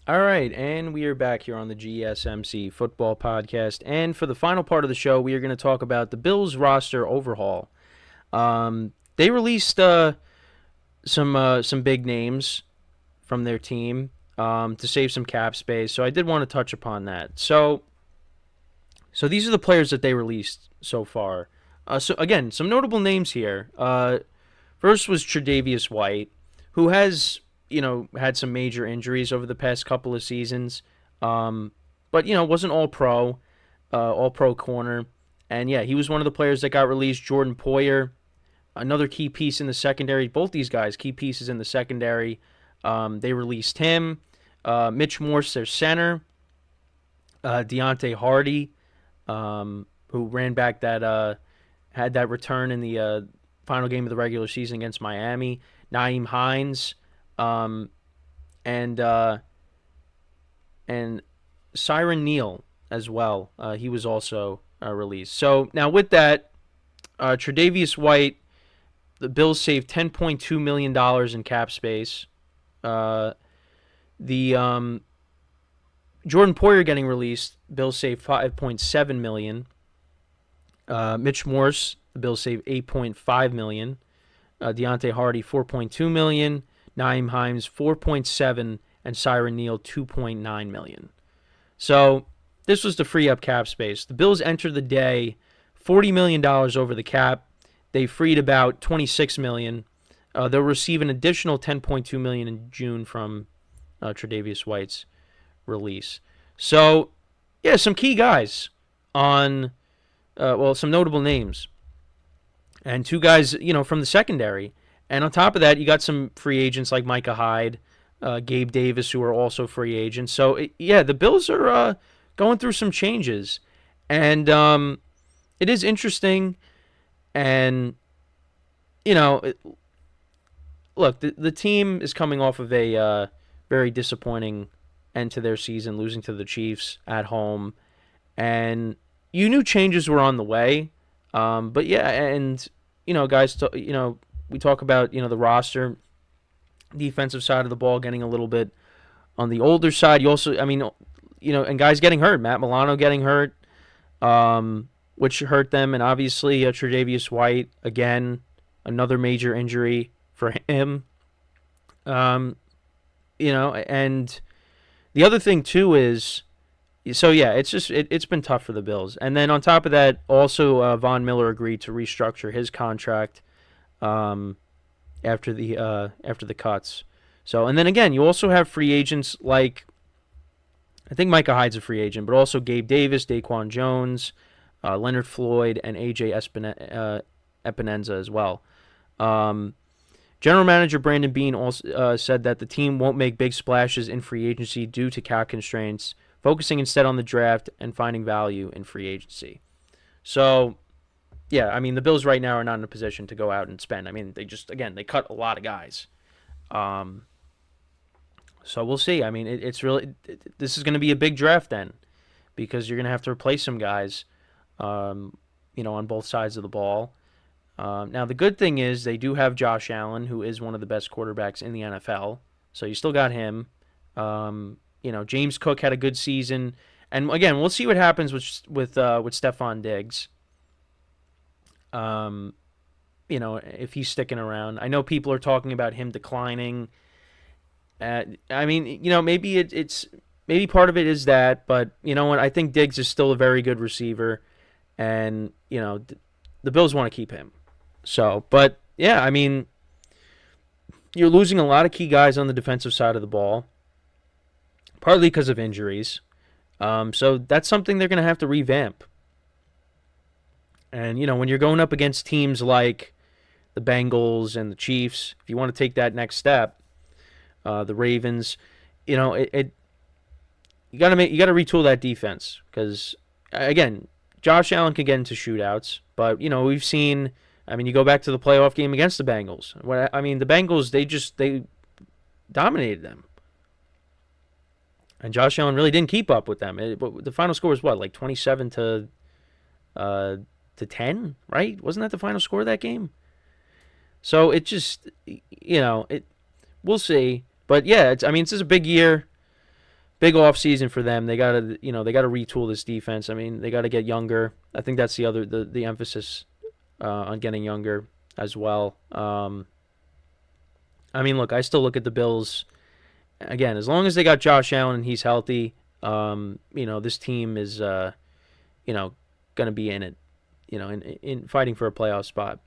All right, and we are back here on the GSMC Football Podcast. And for the final part of the show, we are going to talk about the Bills roster overhaul. They released some big names from their team to save some cap space, so I did want to touch upon that. So these are the players that they released so far. So again, some notable names here. First was Tre'Davious White, who has had some major injuries over the past couple of seasons, but wasn't all pro corner, and yeah, he was one of the players that got released. Jordan Poyer, another key piece in the secondary. Both these guys, key pieces in the secondary. They released him. Mitch Morse, their center. Deontay Hardy, who ran back that had that return in the final game of the regular season against Miami. Nyheim Hines, and Siren Neal as well. He was also released. So now with that, Tre'Davious White, the Bills saved $10.2 million in cap space. The Jordan Poyer getting released, Bills saved $5.7 million. Mitch Morse, the Bills saved $8.5 million. Deontay Hardy, $4.2 million. Nyheim Hines, $4.7, and Siren Neal, $2.9 million. So this was to free up cap space. The Bills entered the day $40 million over the cap. They freed about $26 million. They'll receive an additional $10.2 million in June from Tre'Davious White's release. So, yeah, some key guys on, some notable names. And two guys, from the secondary. And on top of that, you got some free agents like Micah Hyde, Gabe Davis, who are also free agents. So, the Bills are going through some changes. And it is interesting. And, look, the team is coming off of a very disappointing end to their season, losing to the Chiefs at home. And you knew changes were on the way. But, yeah, and, guys, we talk about, the roster, defensive side of the ball getting a little bit on the older side. You also, and guys getting hurt. Matt Milano getting hurt, which hurt them. And obviously, Tre'Davious White, again, another major injury for him. And the other thing, too, is, so yeah, it's been tough for the Bills. And then on top of that, also Von Miller agreed to restructure his contract after the cuts. So, and then again, you also have free agents like, I think Micah Hyde's a free agent, but also Gabe Davis, Daquan Jones, Leonard Floyd, and AJ Epinenza as well. General Manager Brandon Beane also said that the team won't make big splashes in free agency due to cap constraints, focusing instead on the draft and finding value in free agency. So, yeah, the Bills right now are not in a position to go out and spend. They cut a lot of guys. So we'll see. It's really, this is going to be a big draft then, because you're going to have to replace some guys, on both sides of the ball. Now, the good thing is they do have Josh Allen, who is one of the best quarterbacks in the NFL. So you still got him. James Cook had a good season. And, again, we'll see what happens with Stephon Diggs. If he's sticking around. I know people are talking about him declining. Maybe maybe part of it is that, but you know what? I think Diggs is still a very good receiver, and the Bills want to keep him. So, but yeah, you're losing a lot of key guys on the defensive side of the ball, partly because of injuries. So that's something they're going to have to revamp. And, when you're going up against teams like the Bengals and the Chiefs, if you want to take that next step, the Ravens, you got to retool that defense, because again, Josh Allen can get into shootouts, but we've seen. You go back to the playoff game against the Bengals. The Bengals, they dominated them, and Josh Allen really didn't keep up with them. The final score was what, like 27 to 10, right? Wasn't that the final score of that game? So it just, we'll see. But yeah, this is a big year big off season for them. They gotta retool this defense. I mean, they gotta get younger. I think that's the emphasis on getting younger as well. I mean, look, I still look at the Bills again. As long as they got Josh Allen and he's healthy, this team is gonna be in it, in fighting for a playoff spot.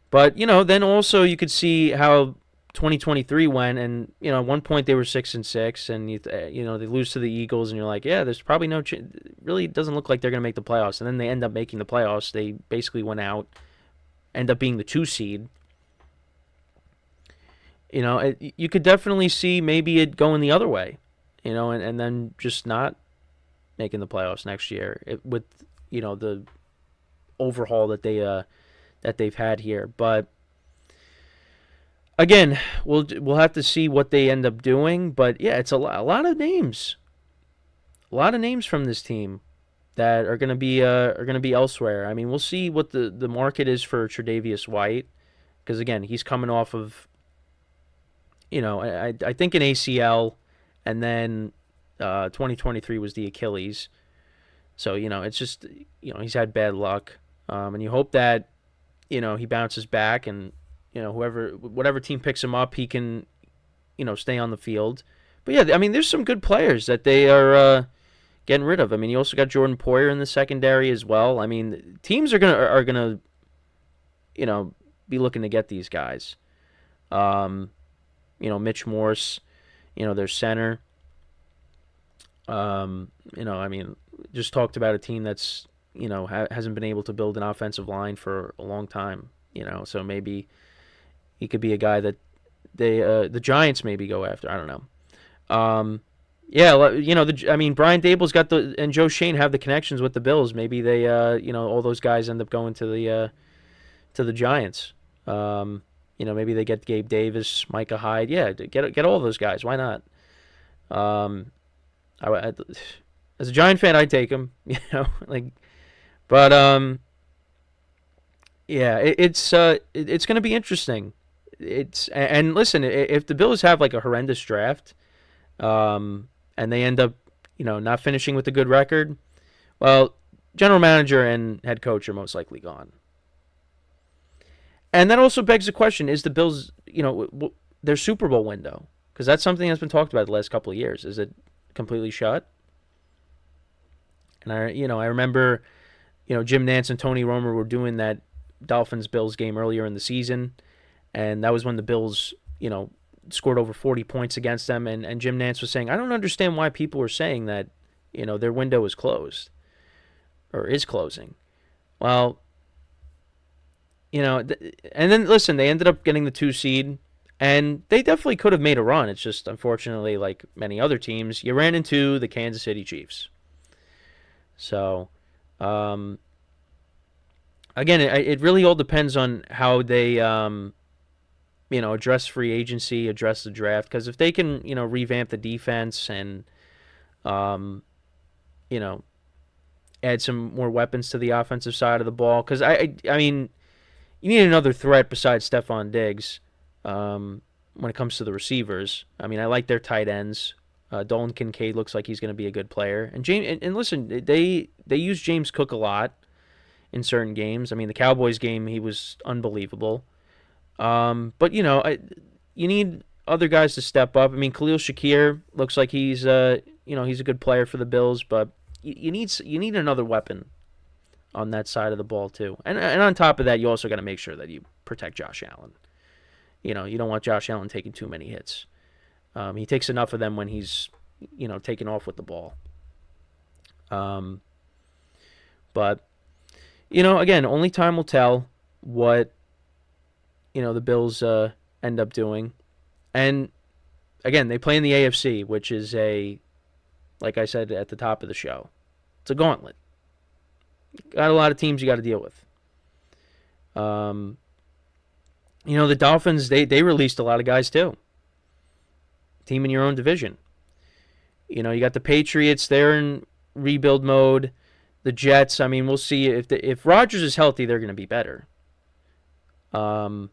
But then also you could see how 2023 went, and at one point they were 6-6, and they lose to the Eagles, and you're like, yeah, there's probably no really doesn't look like they're gonna make the playoffs, and then they end up making the playoffs. They basically went out, end up being the 2 seed. You could definitely see maybe it going the other way, and then just not making the playoffs next year with the overhaul that they've had here. But again, we'll have to see what they end up doing. But yeah, it's a lot of names, from this team that are gonna be elsewhere. I mean, we'll see what the market is for Tre'Davious White, because again, he's coming off of I think an ACL, and then 2023 was the Achilles. So it's just he's had bad luck, and you hope that he bounces back, and whatever team picks him up, he can stay on the field. But yeah, I mean, there's some good players that they are getting rid of. I mean, you also got Jordan Poyer in the secondary as well. I mean, teams are gonna be looking to get these guys. Mitch Morse, their center. I mean, just talked about a team that's hasn't been able to build an offensive line for a long time. So maybe he could be a guy that the Giants maybe go after. I don't know. Yeah, I mean, Brian Dable's got and Joe Shane have the connections with the Bills. Maybe they, all those guys end up going to the Giants. Maybe they get Gabe Davis, Micah Hyde. Yeah, get all those guys. Why not? As a Giant fan, I'd take them. But yeah, it's going to be interesting. And listen, if the Bills have like a horrendous draft, and they end up, not finishing with a good record, well, general manager and head coach are most likely gone. And that also begs the question: is the Bills, their Super Bowl window? Because that's something that's been talked about the last couple of years. Is it completely shut? And I remember, Jim Nantz and Tony Romo were doing that Dolphins-Bills game earlier in the season, and that was when the Bills, scored over 40 points against them. And Jim Nantz was saying, I don't understand why people are saying that, their window is closed or is closing. Well, and then listen, they ended up getting the 2 seed, and they definitely could have made a run. It's just, unfortunately, like many other teams, you ran into the Kansas City Chiefs. So, again, it really all depends on how they, address free agency, address the draft. Because if they can, revamp the defense and, add some more weapons to the offensive side of the ball. Because, I mean, you need another threat besides Stephon Diggs when it comes to the receivers. I mean, I like their tight ends. Dolan Kincaid looks like he's going to be a good player. And listen, they use James Cook a lot in certain games. I mean, the Cowboys game, he was unbelievable. But, you need other guys to step up. I mean, Khalil Shakir looks like he's a good player for the Bills, but you need another weapon on that side of the ball too. And on top of that, you also got to make sure that you protect Josh Allen. You don't want Josh Allen taking too many hits. He takes enough of them when he's, taking off with the ball. But, again, only time will tell what, the Bills end up doing. And, again, they play in the AFC, which is like I said at the top of the show, it's a gauntlet. Got a lot of teams you got to deal with. The Dolphins, they released a lot of guys too. Team in your own division. You got the Patriots, they're in rebuild mode. The Jets, I mean, we'll see if Rodgers is healthy, they're going to be better. And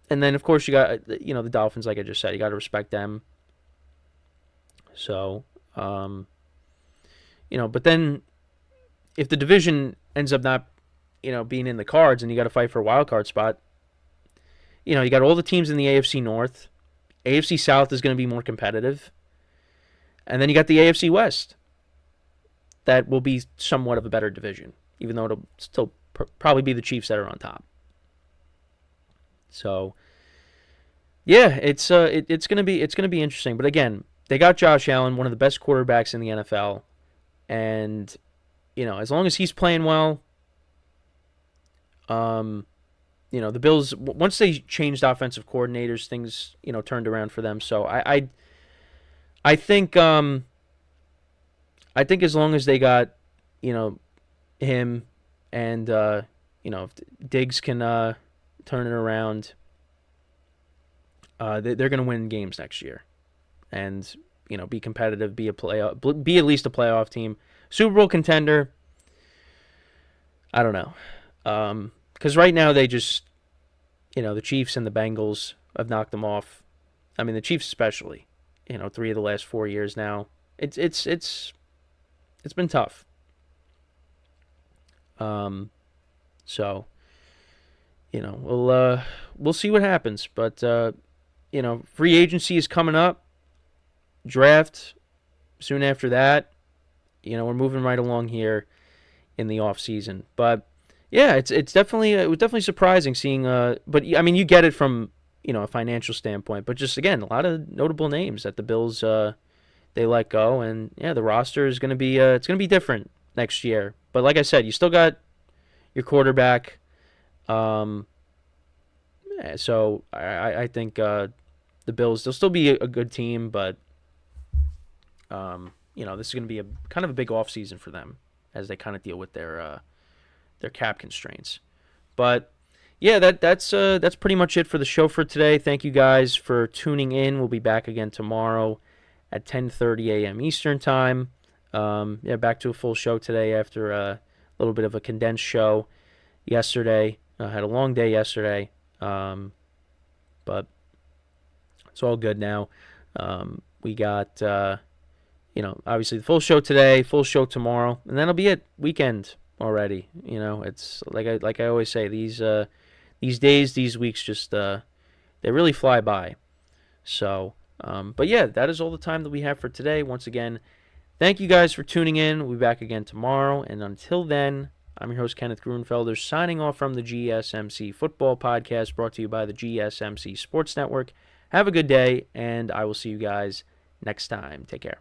then of course you got the Dolphins, like I just said, you got to respect them. So, but then if the division ends up not, being in the cards and you got to fight for a wild card spot, you got all the teams in the AFC North. AFC South is going to be more competitive. And then you got the AFC West. That will be somewhat of a better division, even though it'll still probably be the Chiefs that are on top. So, yeah, it's gonna be interesting. But again, they got Josh Allen, one of the best quarterbacks in the NFL, and as long as he's playing well, the Bills, once they changed offensive coordinators, things turned around for them. So I think as long as they got him and if Diggs can turn it around, they're going to win games next year, and be competitive, be at least a playoff team, Super Bowl contender. I don't know, because right now they just the Chiefs and the Bengals have knocked them off. I mean the Chiefs especially. 3 of the last 4 years now. It's been tough. So we'll see what happens, but free agency is coming up. Draft soon after that. We're moving right along here in the off season, but yeah, it's definitely it was definitely surprising seeing. But I mean, you get it from a financial standpoint, but just again, a lot of notable names that the Bills they let go, and yeah, the roster is gonna be it's gonna be different next year. But like I said, you still got your quarterback. So I think the Bills, they'll still be a good team, but this is going to be a kind of a big offseason for them as they kind of deal with their cap constraints. But yeah, that's pretty much it for the show for today. Thank you guys for tuning in. We'll be back again tomorrow at 10:30 a.m. Eastern time. Back to a full show today after a little bit of a condensed show yesterday. I had a long day yesterday, but it's all good now. We got, obviously the full show today, full show tomorrow, and then it'll be it. Weekend already. It's like I always say, these days, these weeks, just they really fly by. So, but yeah, that is all the time that we have for today. Once again, thank you guys for tuning in. We'll be back again tomorrow, and until then, I'm your host, Kenneth Grunfelder, signing off from the GSMC Football Podcast, brought to you by the GSMC Sports Network. Have a good day, and I will see you guys next time. Take care.